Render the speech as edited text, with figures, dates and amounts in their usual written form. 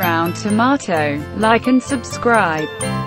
Round tomato, like and subscribe.